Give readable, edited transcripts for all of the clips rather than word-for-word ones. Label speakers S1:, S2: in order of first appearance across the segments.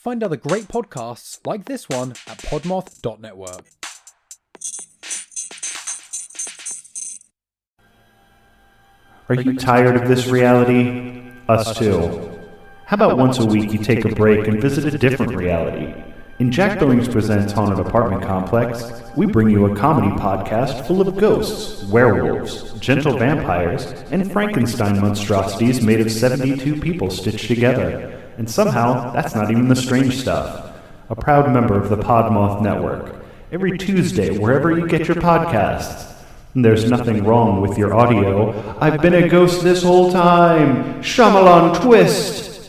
S1: Find other great podcasts like this one at podmoth.network.
S2: Are you tired of this reality? Us too. How about once a week you take a break and visit a different reality? In Jack Billings Presents Haunted Apartment Complex, we bring you a comedy podcast full of ghosts, werewolves, gentle vampires, and Frankenstein monstrosities made of 72 people stitched together. And somehow, that's not even the strange stuff. A proud member of the Podmoth Network. Every Tuesday, wherever you get your podcasts. There's nothing wrong with your audio. I've been a ghost this whole time. Shyamalan twist.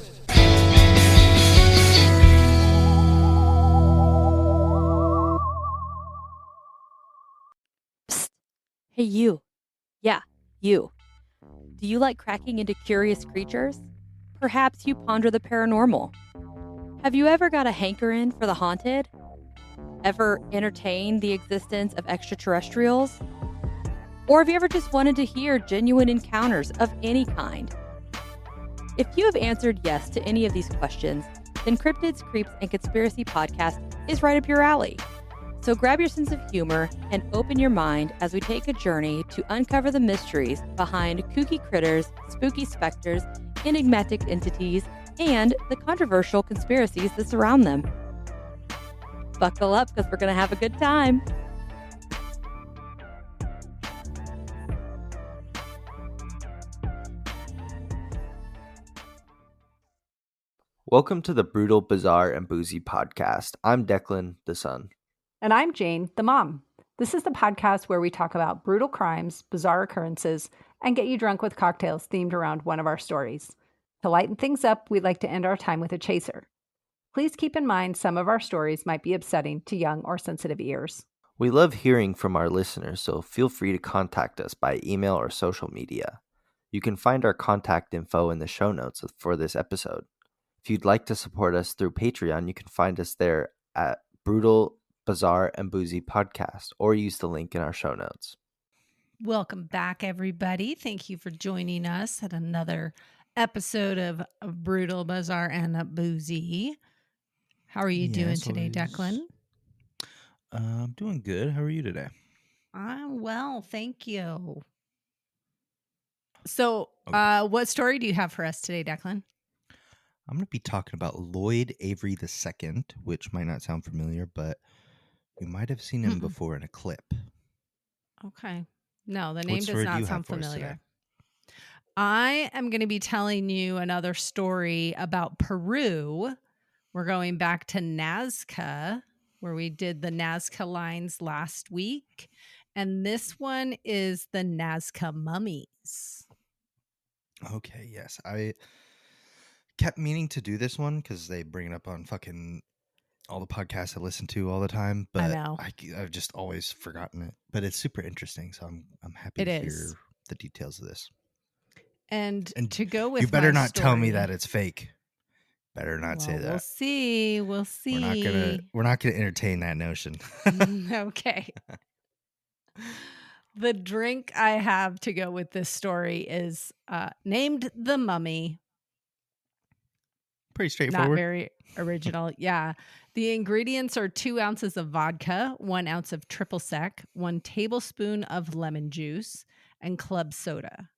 S3: Psst. Hey, you. Yeah, you. Do you like cracking into curious creatures? Perhaps you ponder the paranormal. Have you ever got a hankering for the haunted? Ever entertained the existence of extraterrestrials? Or have you ever just wanted to hear genuine encounters of any kind? If you have answered yes to any of these questions, then Cryptids, Creeps, and Conspiracy Podcast is right up your alley. So grab your sense of humor and open your mind as we take a journey to uncover the mysteries behind kooky critters, spooky specters, enigmatic entities, and the controversial conspiracies that surround them. Buckle up because we're going to have a good time.
S4: Welcome to the Brutal, Bizarre, and Boozy podcast. I'm Deklan, the son.
S5: And I'm Jane, the mom. This is the podcast where we talk about brutal crimes, bizarre occurrences, and get you drunk with cocktails themed around one of our stories. To lighten things up, we'd like to end our time with a chaser. Please keep in mind some of our stories might be upsetting to young or sensitive ears.
S4: We love hearing from our listeners, so feel free to contact us by email or social media. You can find our contact info in the show notes for this episode. If you'd like to support us through Patreon, you can find us there at Brutal, Bizarre, and Boozy Podcast, or use the link in our show notes.
S6: Welcome back, everybody. Thank you for joining us at another episode of Brutal, Bizarre, and Boozy. How are you doing today, Declan?
S7: I'm doing good. How are you today?
S6: I'm well, thank you. So, what story do you have for us today, Declan?
S7: I'm going to be talking about Lloyd Avery II, which might not sound familiar, but you might have seen him before in a clip.
S6: Okay. No, the name
S7: What
S6: does
S7: story do
S6: not
S7: you
S6: sound
S7: have for us
S6: familiar.
S7: today?
S6: I am going to be telling you another story about Peru. We're going back to Nazca, where we did the Nazca lines last week. And this one is the Nazca Mummies.
S7: Okay, yes. I kept meaning to do this one because they bring it up on fucking all the podcasts I listen to all the time, but
S6: I know.
S7: I've just always forgotten it. But it's super interesting, so I'm happy to hear the details of this.
S6: And to go with
S7: you better
S6: my
S7: not tell me
S6: story-
S7: that it's fake. Better not say that.
S6: We'll see.
S7: We're not gonna entertain that notion.
S6: Okay. The drink I have to go with this story is named the Mummy.
S7: Pretty straightforward.
S6: Not very original. Yeah. The ingredients are 2 ounces of vodka, 1 ounce of triple sec, 1 tablespoon of lemon juice, and club soda.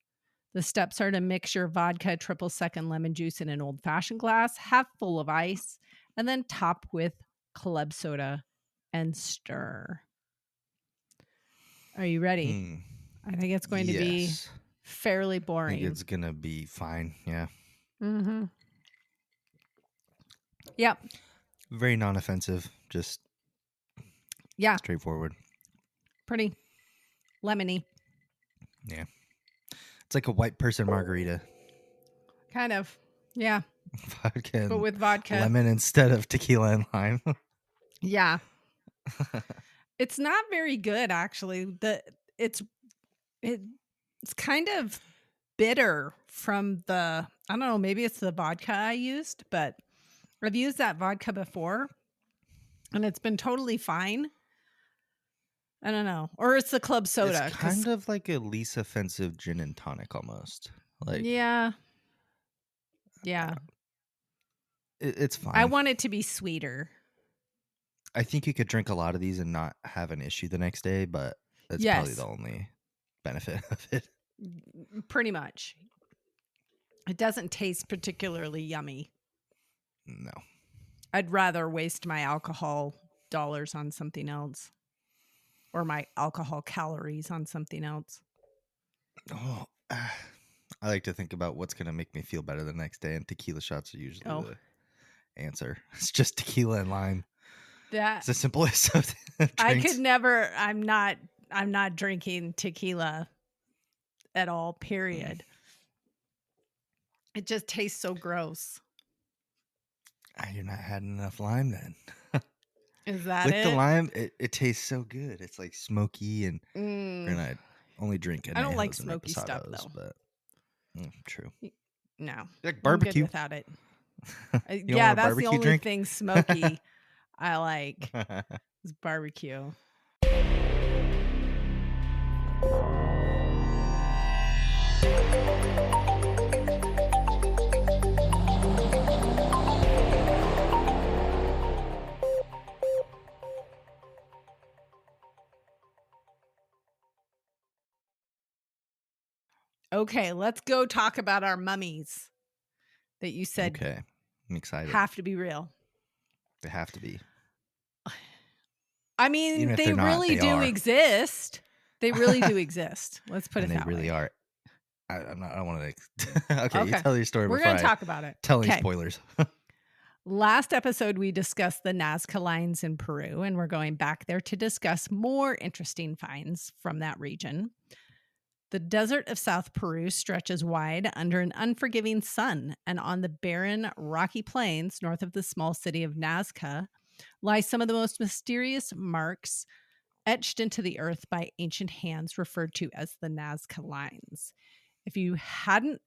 S6: The steps are to mix your vodka, triple sec, and lemon juice in an old-fashioned glass, half full of ice, and then top with club soda and stir. Are you ready? I think it's going to be fairly boring.
S7: I think it's going to be fine. Yeah.
S6: Mm-hmm. Yep.
S7: Very non-offensive. Just straightforward.
S6: Pretty lemony.
S7: Yeah. It's like a white person margarita.
S6: Kind of. Yeah.
S7: Vodka.
S6: But with vodka.
S7: Lemon instead of tequila and lime.
S6: Yeah. It's not very good, actually. It's kind of bitter from the, I don't know, maybe it's the vodka I used, but I've used that vodka before and it's been totally fine. I don't know. Or it's the club soda.
S7: It's kind of like a least offensive gin and tonic almost. Like
S6: Yeah.
S7: It's fine.
S6: I want it to be sweeter.
S7: I think you could drink a lot of these and not have an issue the next day, but that's probably the only benefit of it.
S6: Pretty much. It doesn't taste particularly yummy.
S7: No.
S6: I'd rather waste my alcohol dollars on something else, or my alcohol calories on something else.
S7: Oh, I like to think about what's going to make me feel better the next day, and tequila shots are usually the answer. It's just tequila and lime. It's the simplest of drinks.
S6: I could never. I'm not drinking tequila at all. Period. It just tastes so gross.
S7: You're not had enough lime then.
S6: Is that
S7: with
S6: it?
S7: the lime? It tastes so good. It's like smoky and. And I only drink.
S6: I don't like smoky stuff though.
S7: But true.
S6: No,
S7: like barbecue
S6: I'm good without it. Yeah, that's the only thing smoky I like is barbecue. Okay, let's go talk about our mummies that you said.
S7: Okay, I'm excited.
S6: Have to be real.
S7: They have to be.
S6: I mean, they really do exist. They really do exist. Let's put it that way.
S7: They really are. I don't want to. Okay, you tell your story.
S6: We're going to talk about it.
S7: Tell any spoilers.
S6: Last episode, we discussed the Nazca lines in Peru, and we're going back there to discuss more interesting finds from that region. The desert of South Peru stretches wide under an unforgiving sun, and on the barren, rocky plains north of the small city of Nazca lie some of the most mysterious marks etched into the earth by ancient hands referred to as the Nazca lines. If you hadn't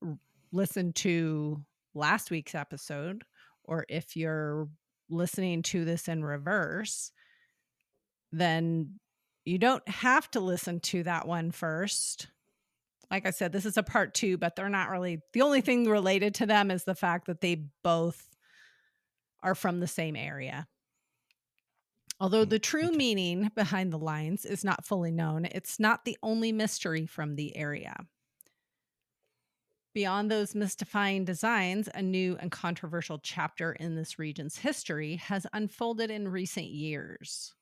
S6: listened to last week's episode, or if you're listening to this in reverse, then you don't have to listen to that one first. Like I said, this is a part 2, but they're not really. The only thing related to them is the fact that they both are from the same area. Although the true meaning behind the lines is not fully known, it's not the only mystery from the area. Beyond those mystifying designs, a new and controversial chapter in this region's history has unfolded in recent years.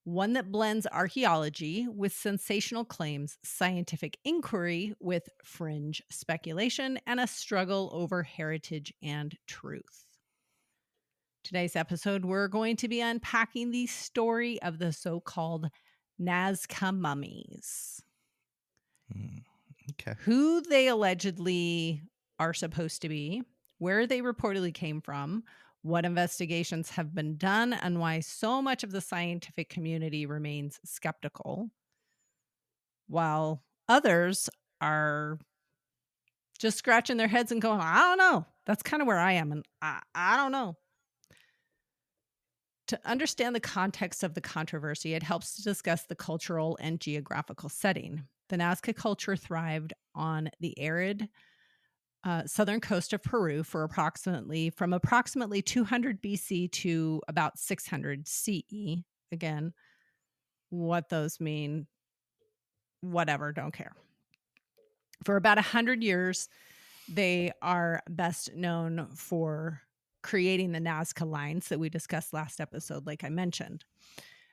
S6: One that blends archaeology with sensational claims, scientific inquiry with fringe speculation, and a struggle over heritage and truth. Today's episode, we're going to be unpacking the story of the so-called Nazca Mummies.
S7: Okay.
S6: Who they allegedly are supposed to be, where they reportedly came from, what investigations have been done, and why so much of the scientific community remains skeptical, while others are just scratching their heads and going, I don't know. That's kind of where I am, and I don't know. To understand the context of the controversy, it helps to discuss the cultural and geographical setting. The Nazca culture thrived on the arid southern coast of Peru from approximately 200 BC to about 600 CE. Again, what those mean, whatever, don't care. For about 100 years, they are best known for creating the Nazca lines that we discussed last episode, like I mentioned.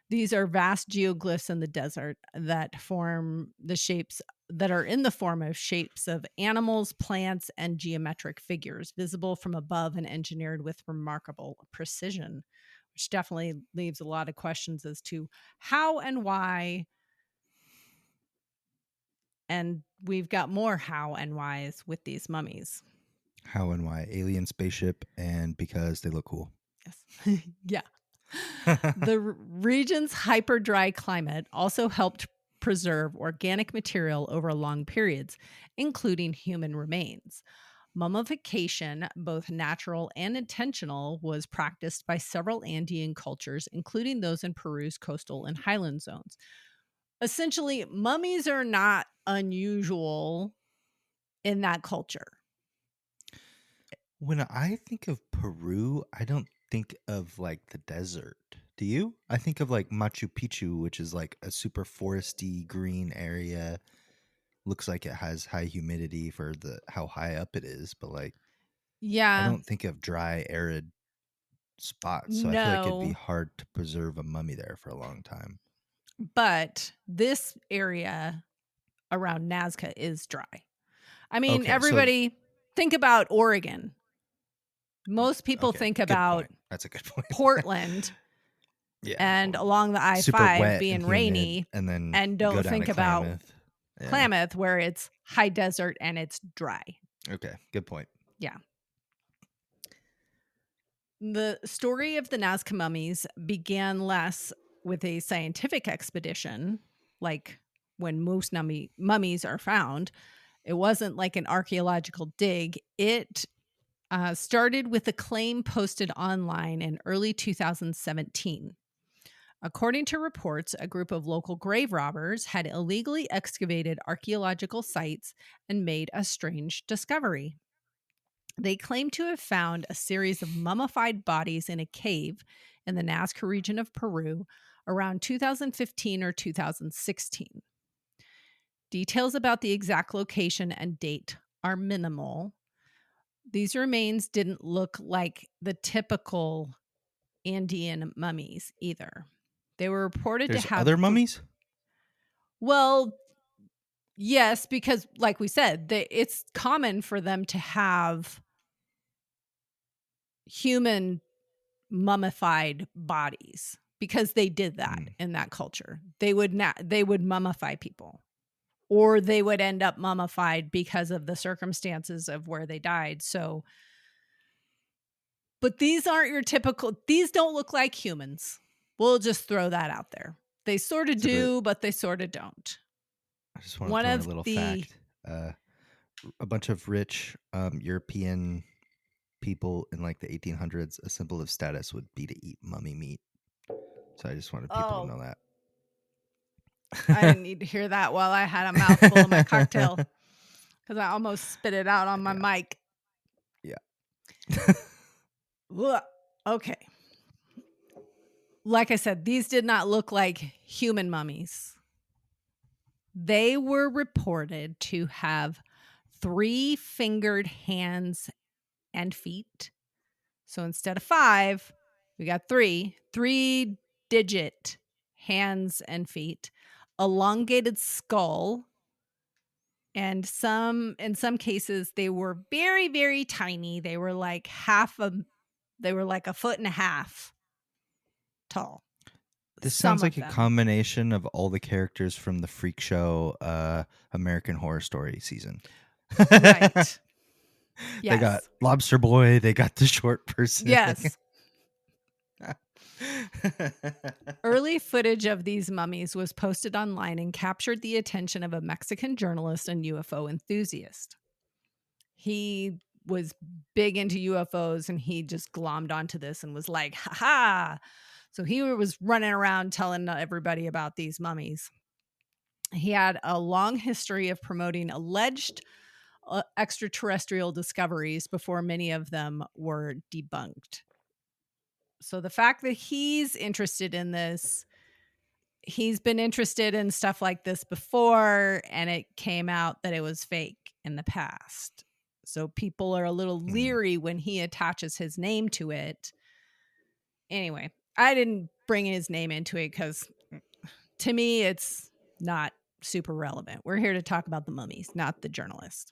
S6: These are vast geoglyphs in the desert that form the shapes that are in the form of shapes of animals, plants, and geometric figures visible from above and engineered with remarkable precision, which definitely leaves a lot of questions as to how and why. And we've got more how and whys with these mummies.
S7: How and why? Alien spaceship and because they look cool.
S6: Yes. Yeah. The region's hyper dry climate also helped preserve organic material over long periods, including human remains. Mummification, both natural and intentional, was practiced by several Andean cultures, including those in Peru's coastal and highland zones. Essentially, mummies are not unusual in that culture.
S7: When I think of Peru, I don't think of like the desert. Do you? I think of like Machu Picchu, which is like a super foresty green area. Looks like it has high humidity for the how high up it is, but like I
S6: Yeah.
S7: don't think of dry, arid spots. So I feel like it'd be
S6: No.
S7: hard to preserve a mummy there for a long time.
S6: But this area around Nazca is dry. I mean,
S7: Okay, so
S6: everybody think about Oregon. Most people
S7: okay,
S6: think
S7: good
S6: about
S7: point. That's a good point.
S6: Portland
S7: Yeah,
S6: and
S7: well,
S6: along the
S7: super
S6: I-5
S7: wet
S6: being
S7: and humid,
S6: rainy,
S7: and then
S6: and
S7: go
S6: don't
S7: down
S6: think
S7: to
S6: about
S7: Klamath. Yeah.
S6: Klamath, where it's high desert and it's dry.
S7: Okay, good point.
S6: Yeah. The story of the Nazca Mummies began less with a scientific expedition, like when most mummies are found. It wasn't like an archaeological dig. It started with a claim posted online in early 2017. According to reports, a group of local grave robbers had illegally excavated archaeological sites and made a strange discovery. They claim to have found a series of mummified bodies in a cave in the Nazca region of Peru around 2015 or 2016. Details about the exact location and date are minimal. These remains didn't look like the typical Andean mummies either. They were reported
S7: There's
S6: to have
S7: other mummies?
S6: Well, yes, because like we said, it's common for them to have human mummified bodies because they did that in that culture. They would mummify people, or they would end up mummified because of the circumstances of where they died. So, but these aren't your typical, these don't look like humans. We'll just throw that out there. They sort of do, but they sort of don't.
S7: I just want to throw in a little fact. A bunch of rich European people in like the 1800s, a symbol of status would be to eat mummy meat. So I just wanted people to know that.
S6: I didn't need to hear that while I had a mouthful of my cocktail because I almost spit it out on my mic.
S7: Yeah.
S6: Okay. Like I said, these did not look like human mummies. They were reported to have 3-fingered hands and feet. So instead of 5, we got 3-digit hands and feet, elongated skull, and in some cases they were very, very tiny. They were like a foot and a half tall.
S7: This sounds like a combination of all the characters from the freak show American Horror Story season.
S6: Right. Yes.
S7: They got Lobster Boy. They got the short person.
S6: Yes. Early footage of these mummies was posted online and captured the attention of a Mexican journalist and UFO enthusiast. He was big into UFOs and he just glommed onto this and was like, ha. So he was running around telling everybody about these mummies. He had a long history of promoting alleged extraterrestrial discoveries before many of them were debunked. So the fact that he's interested in this, he's been interested in stuff like this before, and it came out that it was fake in the past. So people are a little leery when he attaches his name to it. Anyway, I didn't bring his name into it because to me, it's not super relevant. We're here to talk about the mummies, not the journalist.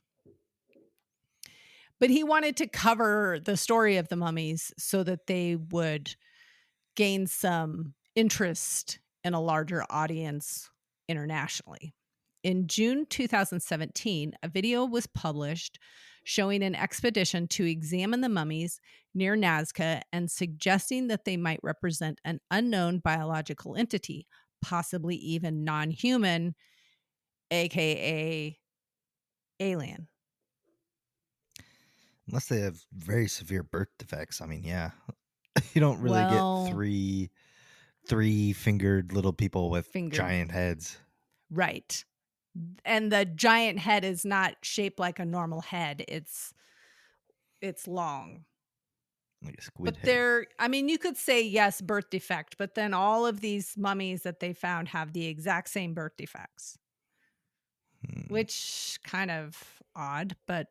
S6: But he wanted to cover the story of the mummies so that they would gain some interest in a larger audience internationally. In June 2017, a video was published showing an expedition to examine the mummies near Nazca and suggesting that they might represent an unknown biological entity, possibly even non-human, aka alien.
S7: Unless they have very severe birth defects. I mean, yeah. You don't really get three-fingered little people with giant heads.
S6: Right. And the giant head is not shaped like a normal head. It's it's long.
S7: Like a squid
S6: But
S7: head.
S6: you could say yes, birth defect, but then all of these mummies that they found have the exact same birth defects, which kind of odd. But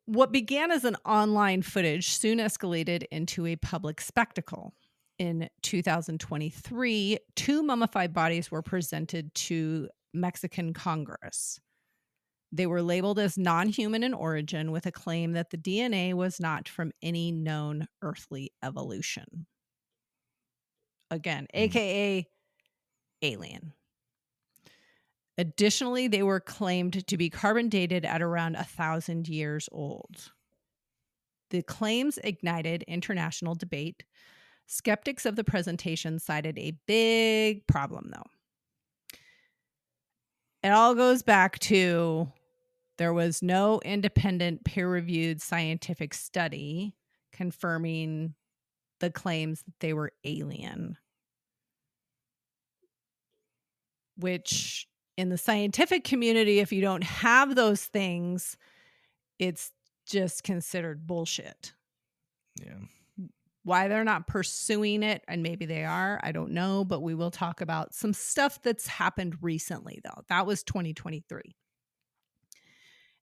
S6: what began as an online footage soon escalated into a public spectacle. In 2023, 2 mummified bodies were presented to Mexican Congress. They were labeled as non-human in origin with a claim that the DNA was not from any known earthly evolution. Again, aka alien. Additionally, they were claimed to be carbon dated at around 1,000 years old. The claims ignited international debate. Skeptics of the presentation cited a big problem, though. It all goes back to there was no independent peer-reviewed scientific study confirming the claims that they were alien, which in the scientific community, if you don't have those things, it's just considered bullshit.
S7: Yeah.
S6: Why they're not pursuing it, and maybe they are, I don't know, but we will talk about some stuff that's happened recently, though. That was 2023.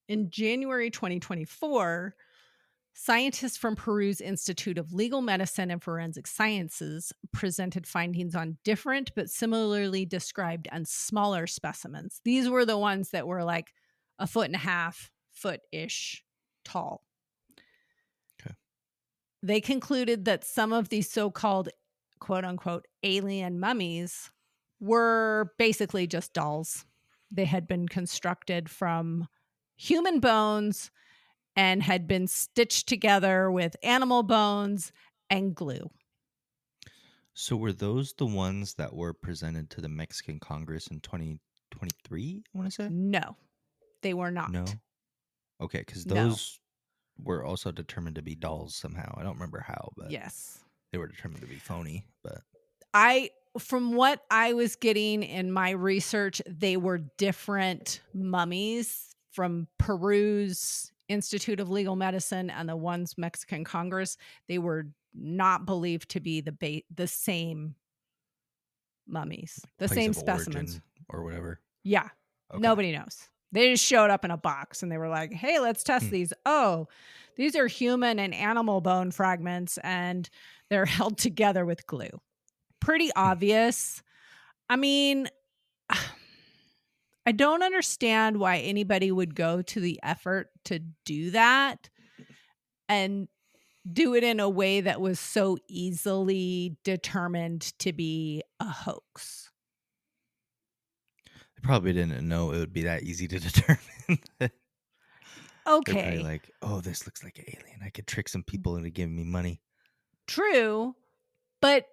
S6: In January 2024, scientists from Peru's Institute of Legal Medicine and Forensic Sciences presented findings on different but similarly described and smaller specimens. These were the ones that were like 1.5 foot-ish tall.
S7: Okay.
S6: They concluded that some of these so-called quote-unquote alien mummies were basically just dolls. They had been constructed from human bones and had been stitched together with animal bones and glue.
S7: So were those the ones that were presented to the Mexican Congress in 2023, I want to say?
S6: No, they were not.
S7: No? Okay, because
S6: No.
S7: those were also determined to be dolls somehow. I don't remember how, but
S6: Yes.
S7: they were determined to be phony. But
S6: from what I was getting in my research, they were different mummies from Peru's Institute of Legal Medicine and the ones Mexican Congress. They were not believed to be the same mummies, the
S7: place
S6: same
S7: of
S6: specimens
S7: origin or whatever.
S6: Yeah.
S7: Okay.
S6: Nobody knows. They just showed up in a box and they were like, hey, let's test these. Oh, these are human and animal bone fragments and they're held together with glue. Pretty obvious. I mean, I don't understand why anybody would go to the effort to do that and do it in a way that was so easily determined to be a hoax.
S7: They probably didn't know it would be that easy to determine. They're
S6: Okay.
S7: like, oh, this looks like an alien. I could trick some people into giving me money.
S6: True. But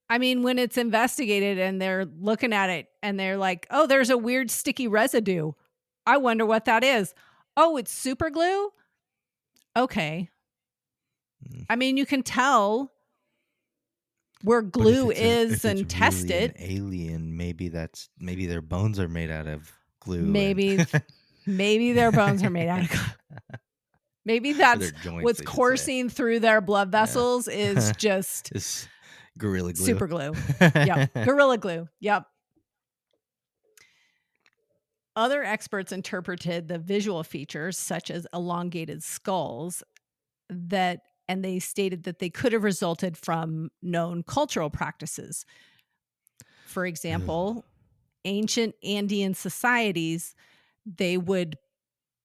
S6: I mean, when it's investigated and they're looking at it and they're like, oh, there's a weird sticky residue. I wonder what that is. Oh, it's super glue? Okay. I mean, you can tell where glue is and test
S7: really
S6: it.
S7: An alien, maybe their bones are made out of glue.
S6: Maybe their bones are made out of glue. Maybe that's
S7: joints,
S6: what's coursing through their blood vessels is just
S7: it's Gorilla Glue.
S6: Super glue. Yep. Gorilla Glue. Yep. Other experts interpreted the visual features, such as elongated skulls, and they stated that they could have resulted from known cultural practices. For example, ancient Andean societies, they would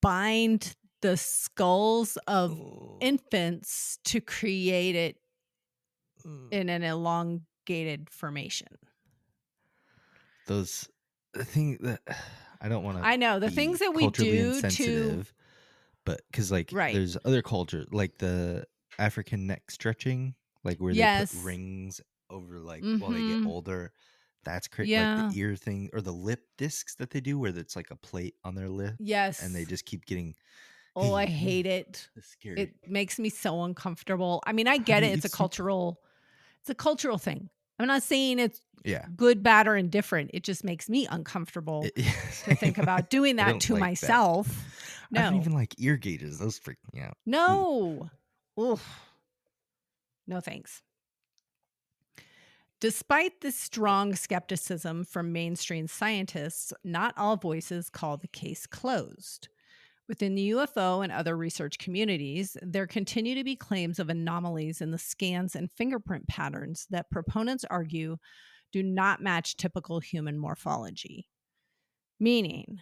S6: bind the skulls of infants to create it in an elongated formation.
S7: The thing that I don't want to.
S6: I know the things that we do to,
S7: but because there's other cultures like the African neck stretching, like where they put rings over while they get older. That's crazy. Like the ear thing or the lip discs that they do, where it's like a plate on their lip.
S6: Yes,
S7: and they just keep getting.
S6: Oh, I hate it.
S7: It's scary.
S6: It makes me so uncomfortable. I mean, I get it. It's a cultural thing. I'm not saying it's good, bad, or indifferent. It just makes me uncomfortable to think about doing that to myself.
S7: No. I don't even like ear gauges. Those freak me out.
S6: No. Oof. No thanks. Despite the strong skepticism from mainstream scientists, not all voices call the case closed. Within the UFO and other research communities, there continue to be claims of anomalies in the scans and fingerprint patterns that proponents argue do not match typical human morphology. Meaning,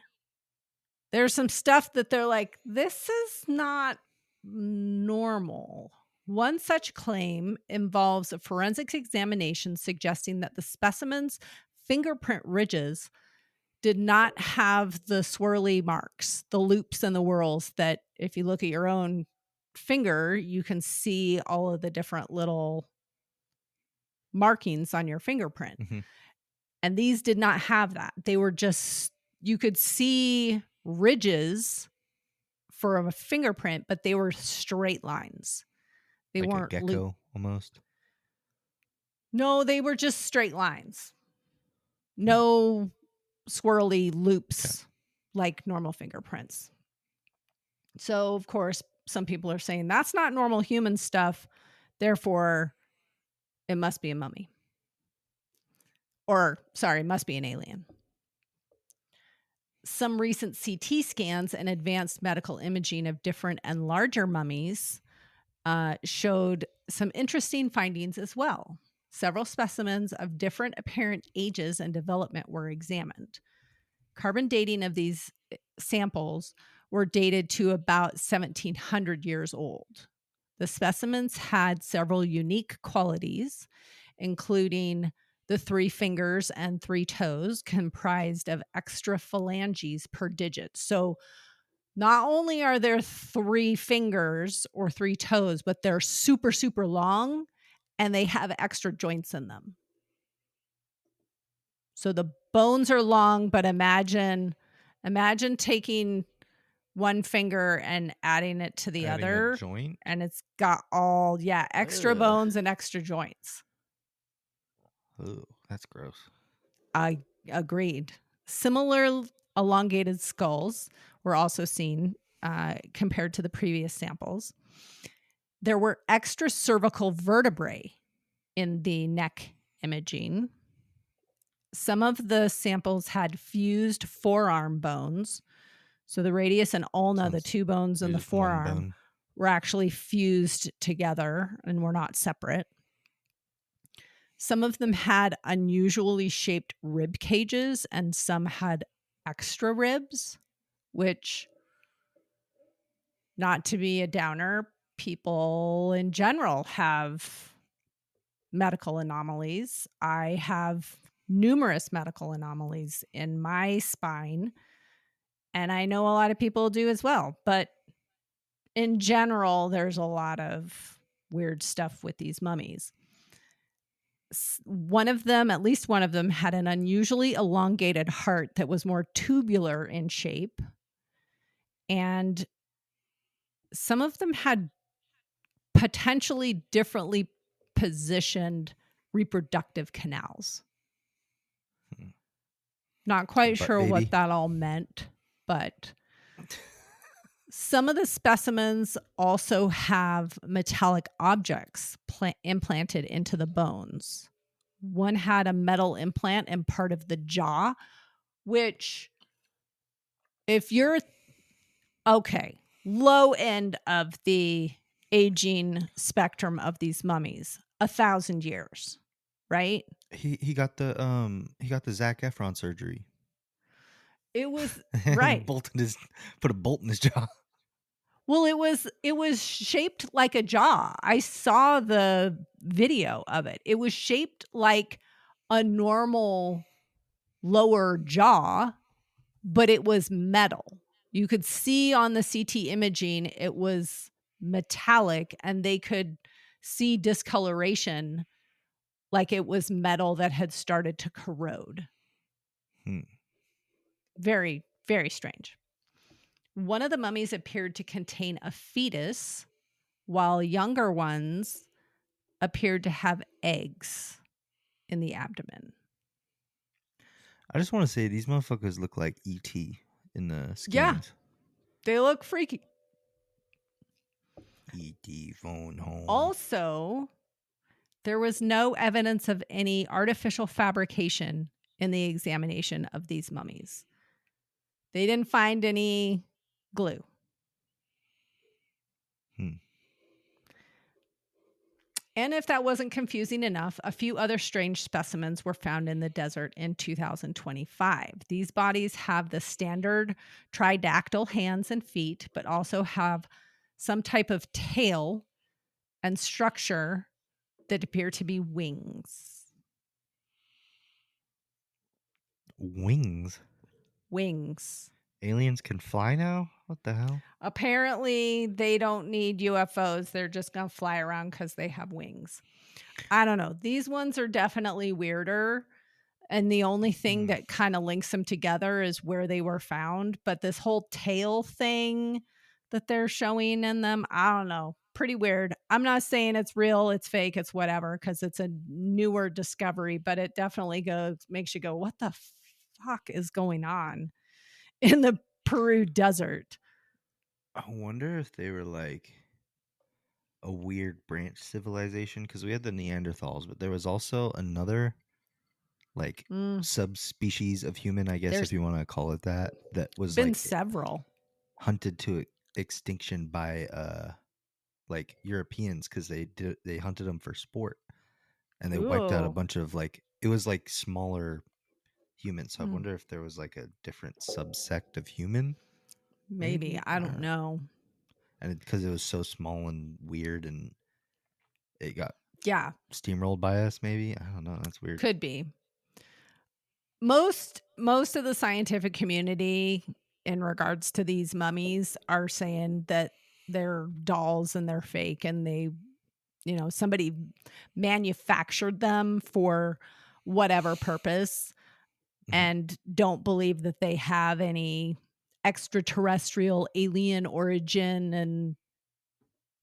S6: there's some stuff that they're like, this is not normal. One such claim involves a forensics examination suggesting that the specimen's fingerprint ridges did not have the swirly marks, the loops and the whorls that if you look at your own finger, you can see all of the different little markings on your fingerprint.
S7: Mm-hmm.
S6: And these did not have that. They were just, you could see ridges for a fingerprint, but they were straight lines. They
S7: like
S6: weren't
S7: a gecko almost.
S6: No, they were just straight lines. No swirly loops like normal fingerprints. So, of course, some people are saying that's not normal human stuff. Therefore, it must be a mummy. Or, sorry, it must be an alien. Some recent CT scans and advanced medical imaging of different and larger mummies showed some interesting findings as well. Several specimens of different apparent ages and development were examined. Carbon dating of these samples were dated to about 1,700 years old. The specimens had several unique qualities, including the 3 fingers and 3 toes comprised of extra phalanges per digit. So not only are there 3 fingers or 3 toes, but they're super, super long and they have extra joints in them. So the bones are long, but imagine taking one finger and adding it to the other
S7: a joint,
S6: and it's got all extra bones and extra joints.
S7: Oh, that's gross.
S6: I agreed. Similar elongated skulls were also seen compared to the previous samples. There were extra cervical vertebrae in the neck imaging. Some of the samples had fused forearm bones. So the radius and ulna, the 2 bones in the forearm, were actually fused together and were not separate. Some of them had unusually shaped rib cages and some had extra ribs, which, not to be a downer, people in general have medical anomalies. I have numerous medical anomalies in my spine, and I know a lot of people do as well. But in general, there's a lot of weird stuff with these mummies. One of them, at least one of them, had an unusually elongated heart that was more tubular in shape. And some of them had potentially differently positioned reproductive canals. Not quite sure what that all meant, but some of the specimens also have metallic objects implanted into the bones. One had a metal implant in part of the jaw, which, if you're low end of the aging spectrum of these mummies, 1,000 years, right?
S7: He got the Zac Efron surgery.
S6: It was right.
S7: Put a bolt in his jaw.
S6: Well, it was shaped like a jaw. I saw the video of it. It was shaped like a normal lower jaw, but it was metal. You could see on the CT imaging it was metallic, and they could see discoloration like it was metal that had started to corrode. Very, very strange. One of the mummies appeared to contain a fetus, while younger ones appeared to have eggs in the abdomen.
S7: I just want to say these motherfuckers look like E.T. in the skins.
S6: Yeah. They look freaky.
S7: E.T. phone home.
S6: Also, there was no evidence of any artificial fabrication in the examination of these mummies. They didn't find any glue. And if that wasn't confusing enough, a few other strange specimens were found in the desert in 2025. These bodies have the standard tridactyl hands and feet, but also have some type of tail and structure that appear to be wings.
S7: Wings? Aliens can fly now? What the hell?
S6: Apparently, they don't need UFOs. They're just going to fly around because they have wings. I don't know. These ones are definitely weirder. And the only thing that kind of links them together is where they were found. But this whole tail thing that they're showing in them, I don't know. Pretty weird. I'm not saying it's real, it's fake, it's whatever, because it's a newer discovery. But it definitely makes you go, what the fuck is going on in the Peru desert?
S7: I wonder if they were like a weird branch civilization, because we had the Neanderthals, but there was also another like subspecies of human, I guess, if you want to call it that was
S6: been
S7: like
S6: several
S7: hunted to extinction by like Europeans, because they hunted them for sport, and they wiped out a bunch of like, it was like smaller humans. So I wonder if there was like a different subsect of human.
S6: Maybe. I don't know.
S7: And because it was so small and weird, and it got steamrolled by us, maybe. I don't know. That's weird.
S6: Could be. Most of the scientific community in regards to these mummies are saying that they're dolls and they're fake, and they, somebody manufactured them for whatever purpose, and don't believe that they have any extraterrestrial alien origin, and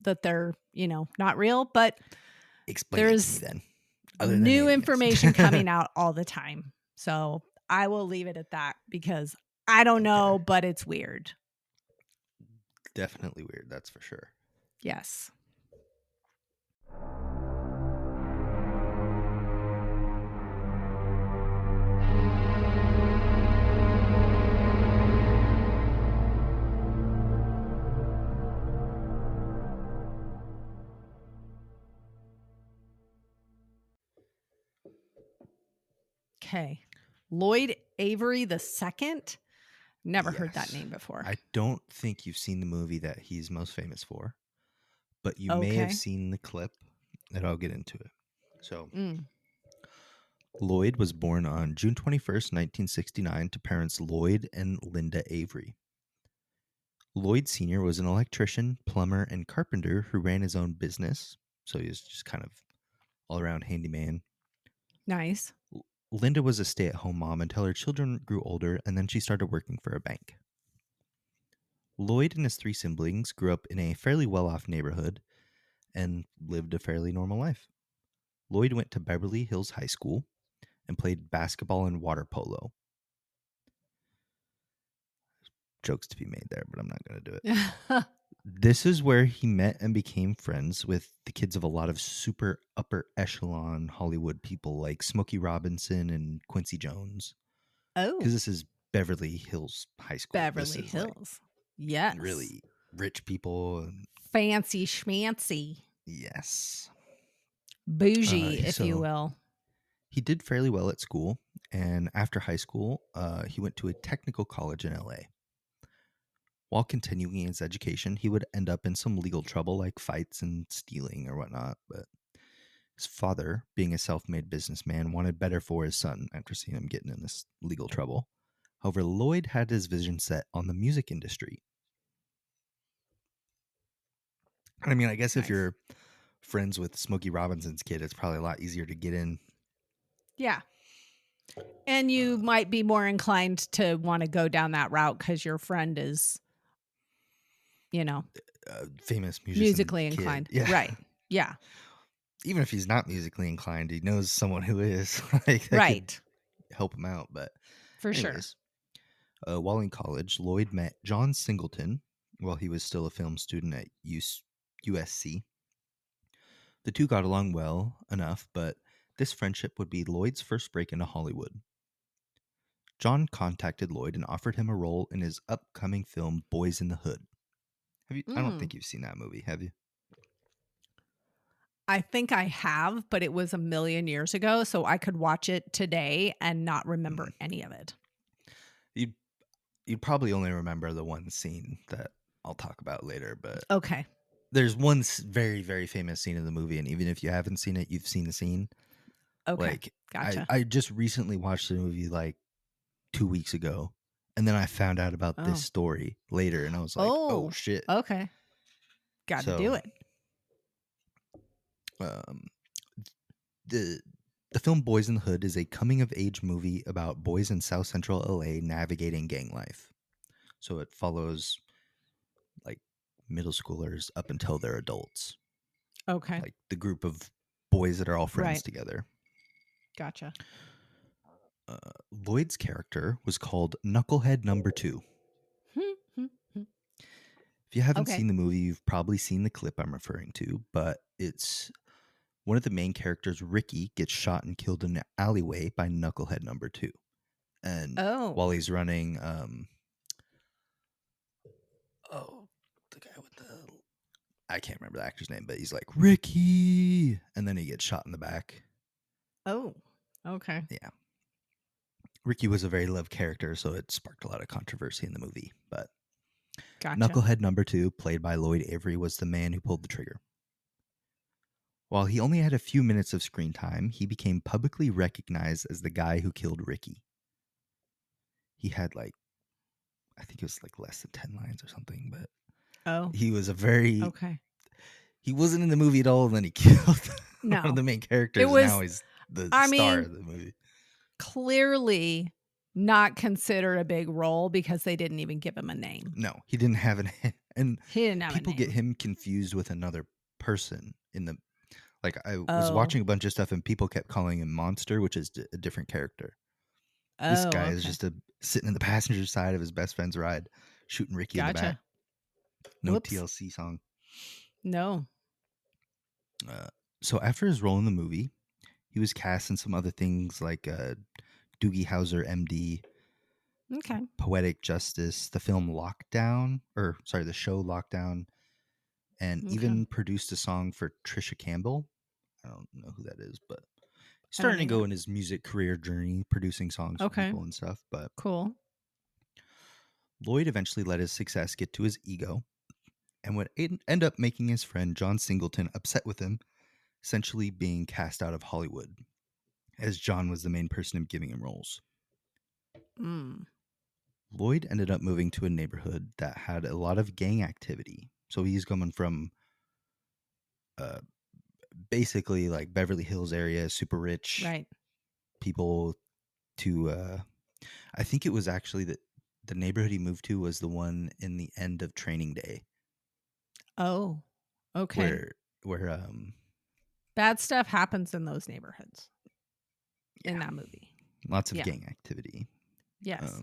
S6: that they're, not real. But
S7: explain
S6: there's
S7: it to me, then.
S6: New information coming out all the time. So I will leave it at that, because I don't know, but it's weird.
S7: Definitely weird. That's for sure.
S6: Yes. Okay. Lloyd Avery II. Never heard that name before.
S7: I don't think you've seen the movie that he's most famous for, but you may have seen the clip, and I'll get into it. So, Lloyd was born on June 21st, 1969, to parents Lloyd and Linda Avery. Lloyd Sr. was an electrician, plumber, and carpenter who ran his own business, so he was just kind of all-around handyman.
S6: Nice.
S7: Linda was a stay-at-home mom until her children grew older, and then she started working for a bank. Lloyd and his 3 siblings grew up in a fairly well-off neighborhood and lived a fairly normal life. Lloyd went to Beverly Hills High School and played basketball and water polo. Jokes to be made there, but I'm not going to do it. This is where he met and became friends with the kids of a lot of super upper echelon Hollywood people like Smokey Robinson and Quincy Jones.
S6: Oh.
S7: Because this is Beverly Hills High School.
S6: Beverly Hills. Yes.
S7: Really rich people.
S6: Fancy schmancy.
S7: Yes.
S6: Bougie, if you will.
S7: He did fairly well at school, and after high school, he went to a technical college in LA. While continuing his education, he would end up in some legal trouble like fights and stealing or whatnot, but his father, being a self-made businessman, wanted better for his son after seeing him getting in this legal trouble. However, Lloyd had his vision set on the music industry. I mean, I guess if you're friends with Smokey Robinson's kid, it's probably a lot easier to get in.
S6: Yeah. And you might be more inclined to want to go down that route because your friend is,
S7: famous musician
S6: musically inclined.
S7: Yeah.
S6: Right. Yeah.
S7: even if he's not musically inclined, he knows someone who is. Like, that
S6: Right.
S7: could help him out. But
S6: For sure.
S7: anyways, while in college, Lloyd met John Singleton while he was still a film student at USC. The two got along well enough, but this friendship would be Lloyd's first break into Hollywood. John contacted Lloyd and offered him a role in his upcoming film Boys in the Hood. I don't think you've seen that movie, have you?
S6: I think I have, but it was a million years ago, so I could watch it today and not remember any of it.
S7: You'd probably only remember the one scene that I'll talk about later, but
S6: okay.
S7: There's one very, very famous scene in the movie, and even if you haven't seen it, you've seen the scene.
S6: Okay,
S7: like,
S6: gotcha.
S7: I just recently watched the movie like 2 weeks ago, and then I found out about this story later, and I was like, oh shit.
S6: Okay. Got to do it.
S7: The film Boys in the Hood is a coming-of-age movie about boys in South Central LA navigating gang life. So it follows like middle schoolers up until they're adults.
S6: Okay.
S7: Like the group of boys that are all friends together.
S6: Gotcha.
S7: Lloyd's character was called Knucklehead Number 2. If you haven't seen the movie, you've probably seen the clip I'm referring to, but it's one of the main characters, Ricky, gets shot and killed in an alleyway by Knucklehead Number 2. And while he's running, the guy with I can't remember the actor's name, but he's like, Ricky! And then he gets shot in the back.
S6: Oh, okay.
S7: Yeah. Ricky was a very loved character, so it sparked a lot of controversy in the movie. But
S6: gotcha.
S7: Knucklehead Number 2, played by Lloyd Avery, was the man who pulled the trigger. While he only had a few minutes of screen time, he became publicly recognized as the guy who killed Ricky. He had I think it was less than 10 lines or something, but he was a very... He wasn't in the movie at all, and then he killed one of the main characters, and now he's the star of the movie.
S6: Clearly not considered a big role because they didn't even give him a name.
S7: No, he didn't have an... And
S6: he didn't have
S7: people get him confused with another person in the... I was watching a bunch of stuff, and people kept calling him Monster, which is a different character. This guy is just sitting in the passenger side of his best friend's ride, shooting Ricky in the back. No TLC song.
S6: No.
S7: So after his role in the movie, he was cast in some other things like Doogie Howser, MD, Poetic Justice, the film Lockdown, the show Lockdown, and even produced a song for Trisha Campbell. I don't know who that is, but he's starting to go in his music career journey, producing songs for people and stuff. But
S6: cool.
S7: Lloyd eventually let his success get to his ego, and would end up making his friend John Singleton upset with him, essentially being cast out of Hollywood, as John was the main person giving him roles. Lloyd ended up moving to a neighborhood that had a lot of gang activity. So he's coming from basically like Beverly Hills area, super rich people, to I think it was actually the neighborhood he moved to was the one in the end of Training Day.
S6: Oh, okay.
S7: Where
S6: bad stuff happens in those neighborhoods in that movie.
S7: Lots of gang activity.
S6: Yes.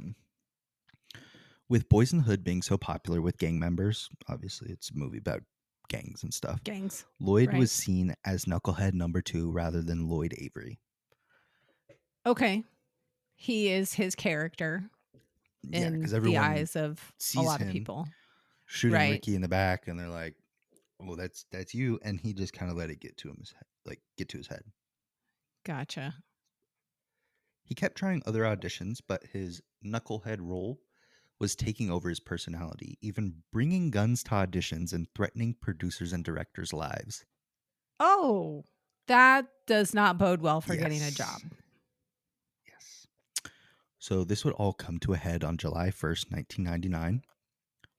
S7: With Boys in the Hood being so popular with gang members, obviously it's a movie about gangs and stuff. Lloyd was seen as Knucklehead Number 2 rather than Lloyd Avery.
S6: Okay. He is his character in the eyes of a lot of people.
S7: Shooting Ricky in the back, and they're like, "Well, that's you," and he just kind of let it get to his head.
S6: Gotcha.
S7: He kept trying other auditions, but his Knucklehead role was taking over his personality, even bringing guns to auditions and threatening producers and directors' lives.
S6: Oh, that does not bode well for getting a job.
S7: Yes. So this would all come to a head on July 1st, 1999,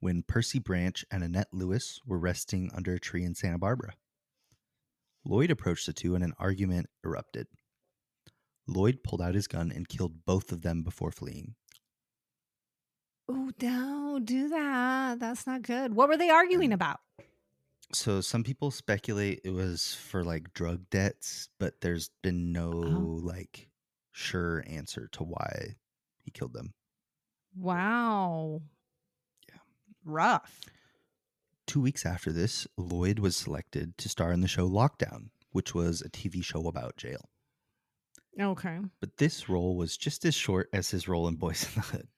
S7: when Percy Branch and Annette Lewis were resting under a tree in Santa Barbara. Lloyd approached the two and an argument erupted. Lloyd pulled out his gun and killed both of them before fleeing.
S6: Oh, don't do that. That's not good. What were they arguing about?
S7: So some people speculate it was for like drug debts, but there's been no like sure answer to why he killed them.
S6: Wow.
S7: Yeah.
S6: Rough.
S7: 2 weeks after this, Lloyd was selected to star in the show Lockdown, which was a TV show about jail.
S6: Okay.
S7: But this role was just as short as his role in Boys in the Hood.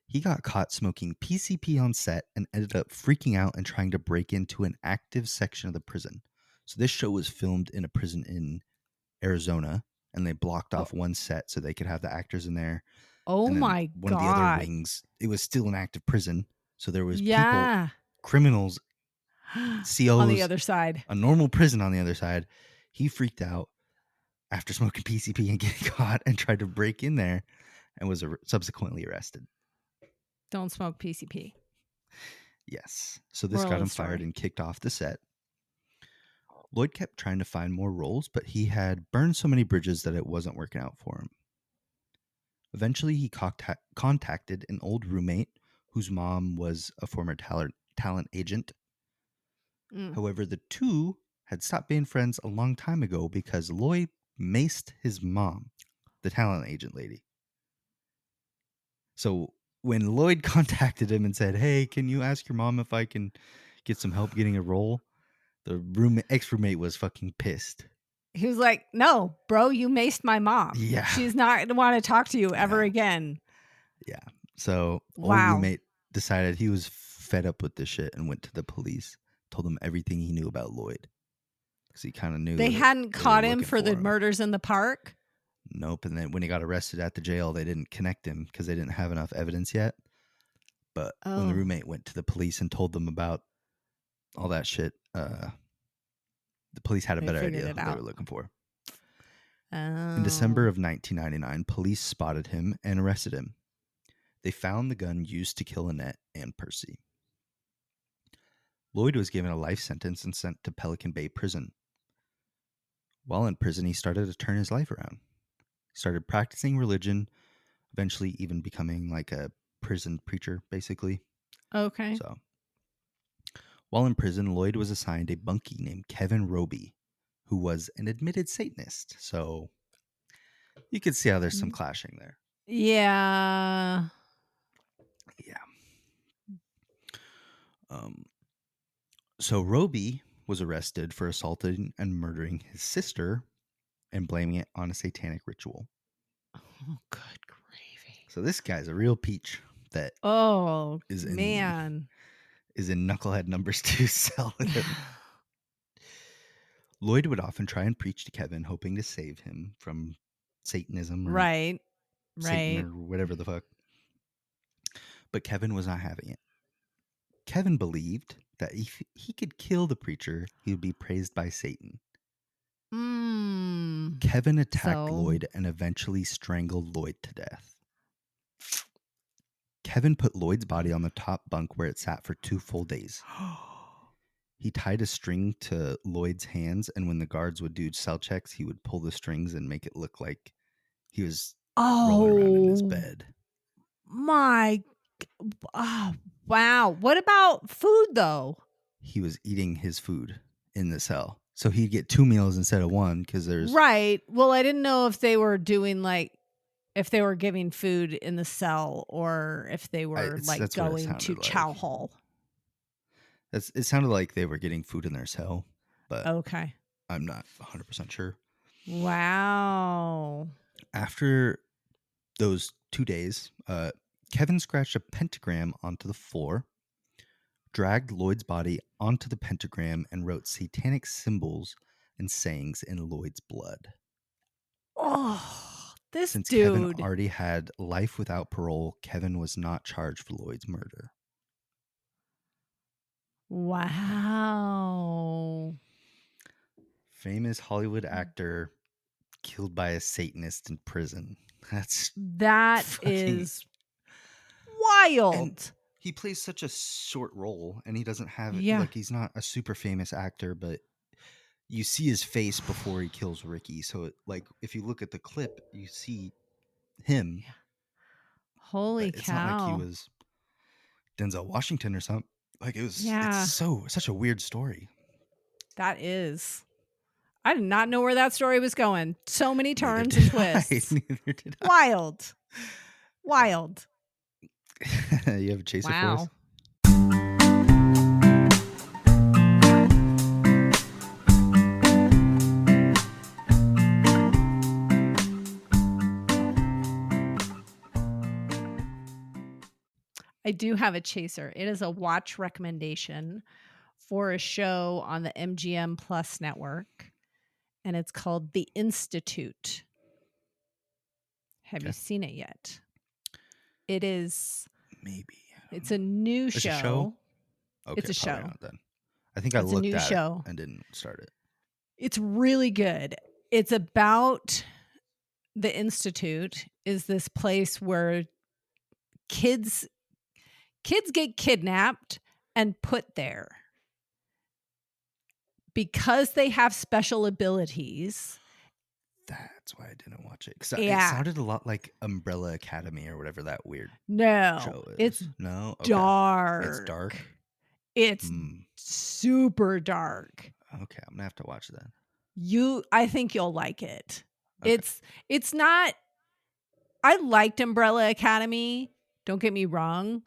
S7: He got caught smoking PCP on set and ended up freaking out and trying to break into an active section of the prison. So this show was filmed in a prison in Arizona, and they blocked off one set so they could have the actors in there.
S6: Oh
S7: and then
S6: my
S7: one
S6: God.
S7: of the other wings, it was still an active prison. So there was
S6: Yeah.
S7: people, criminals, COs
S6: on the other side.
S7: A normal prison on the other side. He freaked out after smoking PCP and getting caught and tried to break in there and was subsequently arrested.
S6: Don't smoke PCP.
S7: Yes. So this
S6: Moral
S7: got
S6: of
S7: him
S6: the story.
S7: fired and kicked off the set. Lloyd kept trying to find more roles, but he had burned so many bridges that it wasn't working out for him. Eventually, he contacted an old roommate whose mom was a former talent agent. However, the two had stopped being friends a long time ago because Lloyd maced his mom, the talent agent lady. So when Lloyd contacted him and said, "Hey, can you ask your mom if I can get some help getting a role?" the ex-roommate was fucking pissed.
S6: He was like, "No, bro, you maced my mom.
S7: Yeah.
S6: She's not going to want to talk to you ever again."
S7: Yeah. So
S6: Wow.
S7: old roommate decided he was fed up with this shit and went to the police, told them everything he knew about Lloyd. Because he kind of knew
S6: they hadn't caught him for the
S7: him.
S6: murders in the park.
S7: Nope. And then when he got arrested at the jail, they didn't connect him because they didn't have enough evidence yet. But when the roommate went to the police and told them about all that shit, the police had a better idea what they were looking for. In December of 1999, police spotted him and arrested him. They found the gun used to kill Annette and Percy. Lloyd was given a life sentence and sent to Pelican Bay Prison. While in prison, he started to turn his life around. He started practicing religion, eventually even becoming like a prison preacher, basically.
S6: Okay.
S7: So, while in prison, Lloyd was assigned a bunkie named Kevin Roby, who was an admitted Satanist. So, you could see how there's some clashing there.
S6: Yeah.
S7: Yeah. So Roby was arrested for assaulting and murdering his sister and blaming it on a satanic ritual.
S6: Oh, good gravy.
S7: So this guy's a real peach that is in Knucklehead numbers 2 cell with him. Lloyd would often try and preach to Kevin, hoping to save him from Satanism or Satan or whatever the fuck. But Kevin was not having it. Kevin believed that if he could kill the preacher, he would be praised by Satan. Kevin attacked Lloyd and eventually strangled Lloyd to death. Kevin put Lloyd's body on the top bunk where it sat for 2 full days. He tied a string to Lloyd's hands, and when the guards would do cell checks, he would pull the strings and make it look like he was rolling around in his bed.
S6: Wow. What about food, though?
S7: He was eating his food in the cell. So he'd get 2 meals instead of 1 because there's...
S6: Right. Well, I didn't know if they were doing if they were giving food in the cell or if they were going to chow hall.
S7: It sounded like they were getting food in their cell, but
S6: okay.
S7: I'm not 100% sure.
S6: Wow.
S7: After those 2 days, Kevin scratched a pentagram onto the floor, dragged Lloyd's body onto the pentagram, and wrote satanic symbols and sayings in Lloyd's blood.
S6: Oh, this
S7: Since
S6: dude.
S7: Kevin already had life without parole, Kevin was not charged for Lloyd's murder.
S6: Wow.
S7: Famous Hollywood actor killed by a Satanist in prison.
S6: That is wild.
S7: And he plays such a short role, and he doesn't have he's not a super famous actor, but you see his face before he kills Ricky. So if you look at the clip, you see him.
S6: Yeah. Holy
S7: it's
S6: cow.
S7: not like he was Denzel Washington or something. Like it was.
S6: Yeah.
S7: It's such a weird story.
S6: That is. I did not know where that story was going. So many turns and twists.
S7: Neither did I.
S6: Wild. Wild.
S7: You have a chaser for us?
S6: I do have a chaser. It is a watch recommendation for a show on the MGM Plus network, and it's called The Institute. Have you seen it yet? It is.
S7: Maybe.
S6: It's a new show.
S7: A show? Okay,
S6: it's a show.
S7: Not then. I think I looked at
S6: show.
S7: it and didn't start it.
S6: It's really good. It's about the Institute is this place where kids get kidnapped and put there because they have special abilities.
S7: That's why I didn't watch it. Because it sounded a lot like Umbrella Academy or whatever that weird show is.
S6: It's dark.
S7: It's dark?
S6: It's super dark.
S7: Okay, I'm going to have to watch that.
S6: I think you'll like it.
S7: Okay.
S6: It's not. I liked Umbrella Academy. Don't get me wrong.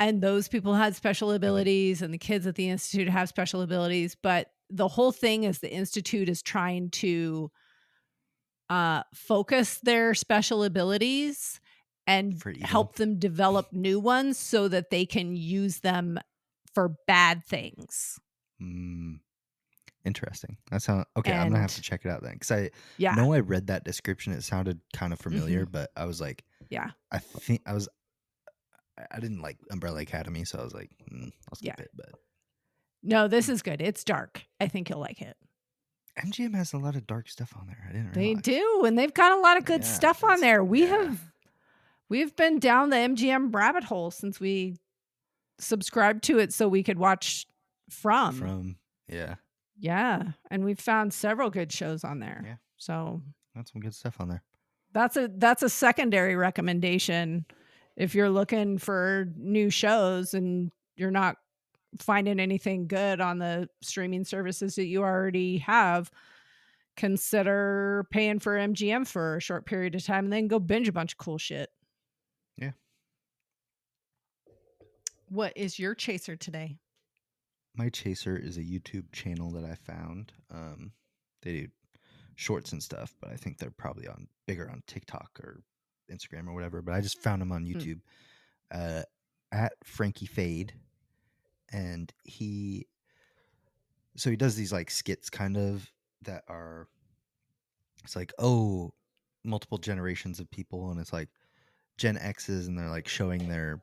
S6: And those people had special abilities, and the kids at the Institute have special abilities. But the whole thing is the Institute is trying to focus their special abilities and help them develop new ones so that they can use them for bad things.
S7: Interesting. That sounds okay. I'm gonna have to check it out then, because I know I read that description. It sounded kind of familiar, but I was like, I didn't like Umbrella Academy, so I was like, I'll skip it. But
S6: no, this is good. It's dark. I think you'll like it.
S7: MGM has a lot of dark stuff on there. I didn't
S6: realize.
S7: They
S6: do, and they've got a lot of good stuff on there. We've been down the MGM rabbit hole since we subscribed to it so we could watch from. Yeah, and we've found several good shows on there.
S7: Yeah.
S6: So
S7: that's some good stuff on there.
S6: That's a secondary recommendation if you're looking for new shows and you're not finding anything good on the streaming services that you already have. Consider paying for MGM for a short period of time and then go binge a bunch of cool shit.
S7: Yeah.
S6: What is your chaser today?
S7: My chaser is a YouTube channel that I found. They do shorts and stuff, but I think they're probably bigger on TikTok or Instagram or whatever. But I just found him on YouTube at Frankie Fade, and he does these like skits kind of that are. It's like multiple generations of people, and it's like Gen X's, and they're like showing their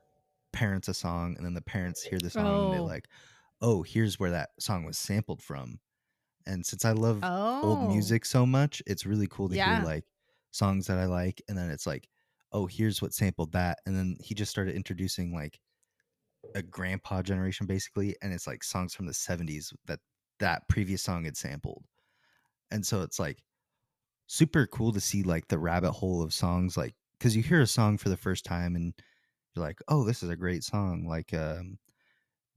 S7: parents a song, and then the parents hear the song and they're like, here's where that song was sampled from. And since I love old music so much, it's really cool to hear like songs that I like, and then it's like, here's what sampled that. And then he just started introducing like a grandpa generation basically, and it's like songs from the 70s that previous song had sampled. And so it's like super cool to see like the rabbit hole of songs, like because you hear a song for the first time and you're like, this is a great song, like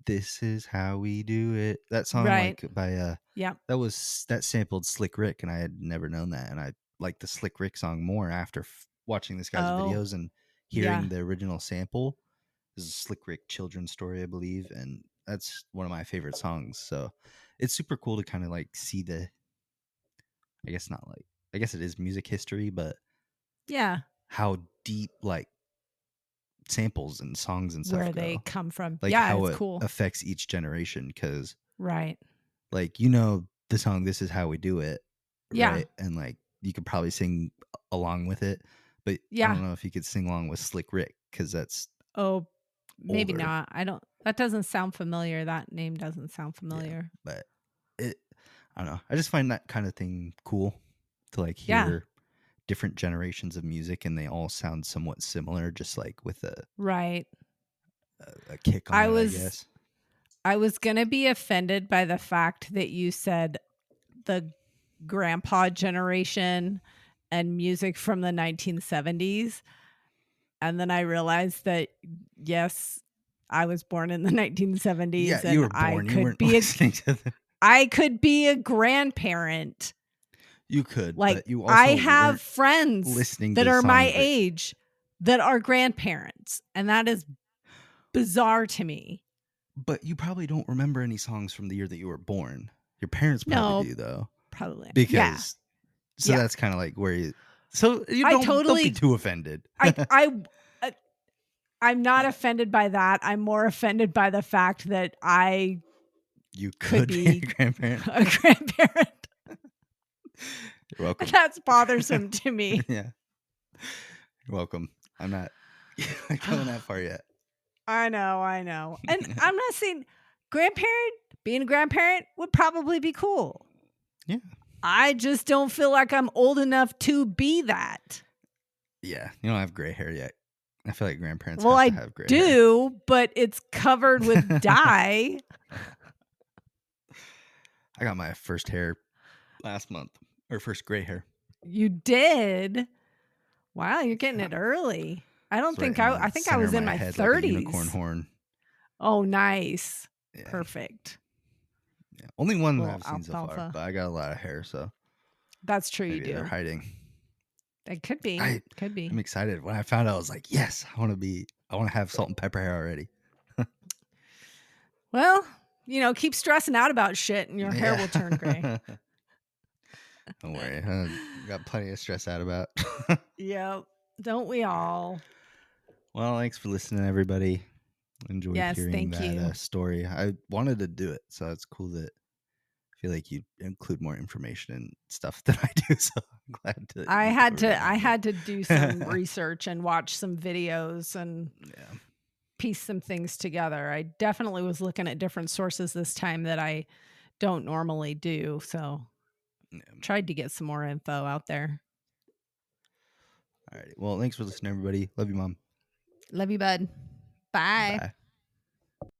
S7: This Is How We Do It, that song, like by that sampled Slick Rick, and I had never known that, and I like the Slick Rick song more after watching this guy's videos and hearing the original sample. This is a Slick Rick children's story, I believe, and that's one of my favorite songs. So it's super cool to kind of like see I guess it is music history, but how deep like samples and songs and stuff
S6: where they come from,
S7: like how
S6: it's
S7: it
S6: cool.
S7: affects each generation, because
S6: like
S7: the song "This Is How We Do It," right? And like you could probably sing along with it, but I don't know if you could sing along with Slick Rick, because that's
S6: maybe
S7: older.
S6: not. That doesn't sound familiar. That name doesn't sound familiar.
S7: But I don't know, I just find that kind of thing cool to like hear different generations of music, and they all sound somewhat similar, just like with a kick on I guess.
S6: I was gonna be offended by the fact that you said the grandpa generation and music from the 1970s, and then I realized that yes, I was born in the 1970s.
S7: Yeah,
S6: and
S7: you were born. You weren't listening to them.
S6: I could be a grandparent.
S7: You could,
S6: like
S7: but you also
S6: I have
S7: weren't
S6: friends
S7: listening
S6: that
S7: to
S6: are my
S7: songs
S6: age that are grandparents, and that is bizarre to me.
S7: But you probably don't remember any songs from the year that you were born. Your parents probably do, though.
S6: Probably.
S7: Because
S6: Yeah.
S7: that's kind of like where you. So you
S6: I
S7: don't be too offended.
S6: I'm not offended by that. I'm more offended by the fact that
S7: you could be a grandparent.
S6: A grandparent.
S7: You're welcome.
S6: That's bothersome to me.
S7: Yeah. You're welcome. I'm not going that far yet.
S6: I know. And I'm not saying being a grandparent would probably be cool.
S7: Yeah.
S6: I just don't feel like I'm old enough to be that.
S7: Yeah. You don't have gray hair yet. I feel like grandparents have to have gray hair.
S6: Well, I do, but it's covered with dye.
S7: I got my first hair last month, or first gray hair.
S6: You did? Wow, you're getting it early. I think I was in my 30s.
S7: Like a unicorn horn.
S6: Oh, nice.
S7: Yeah.
S6: Perfect.
S7: Yeah. Only one that I've seen so far, but I got a lot of hair, so
S6: that's true.
S7: Maybe
S6: you do.
S7: They're hiding.
S6: It could be. Could be.
S7: I'm excited. When I found out, I was like, yes, I want to have salt and pepper hair already.
S6: Well, keep stressing out about shit and your hair will turn gray.
S7: Don't worry. I got plenty to stress out about.
S6: Yep. Don't we all?
S7: Well, thanks for listening, everybody. Enjoyed hearing that story. I wanted to do it, so it's cool that I feel like you include more information and stuff than I do. So I'm glad to.
S6: I had to do some research and watch some videos and piece some things together. I definitely was looking at different sources this time that I don't normally do. So tried to get some more info out there.
S7: All right. Well, thanks for listening, everybody. Love you, Mom.
S6: Love you, bud. Bye.
S7: Bye.